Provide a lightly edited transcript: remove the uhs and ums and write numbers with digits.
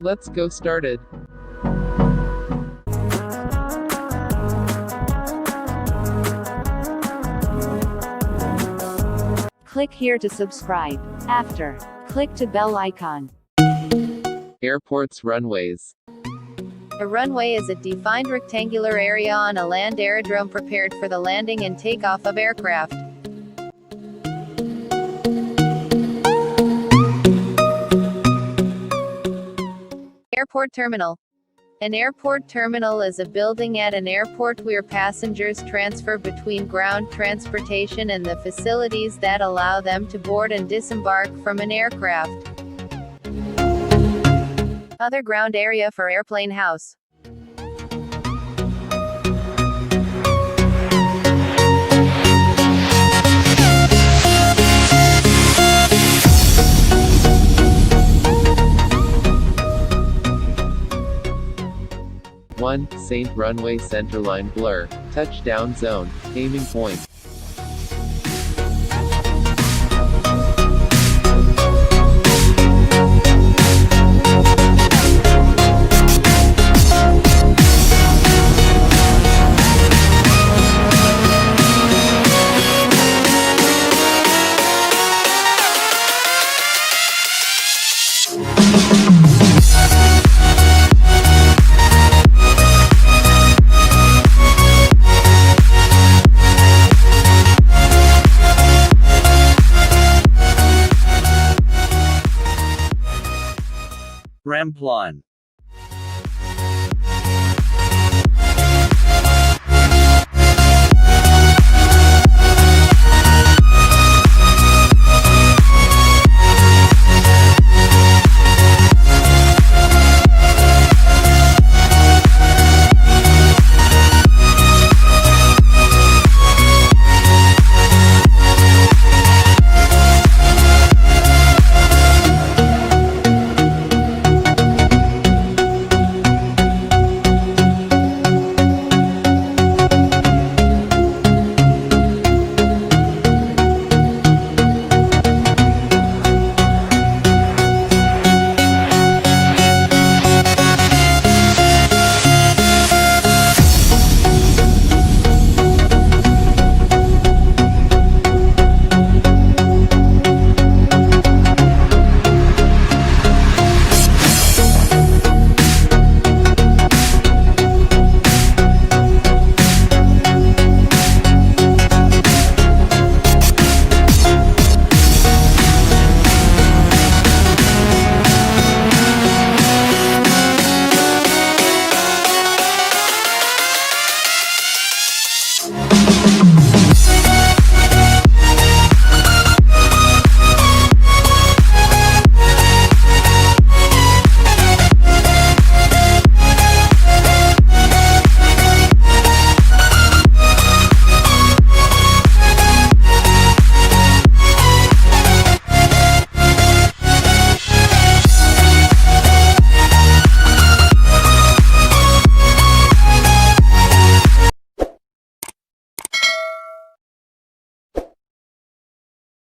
Let's go started. Click here to subscribe. After, click to bell icon. Airports, runways. A runway is a defined rectangular area on a land aerodrome prepared for the landing and takeoff of aircraft. Airport terminal. An airport terminal is a building at an airport where passengers transfer between ground transportation and the facilities that allow them to board and disembark from an aircraft. Other ground area for airplane house. Toussaint runway centerline blur, touchdown zone, aiming point. Rampline.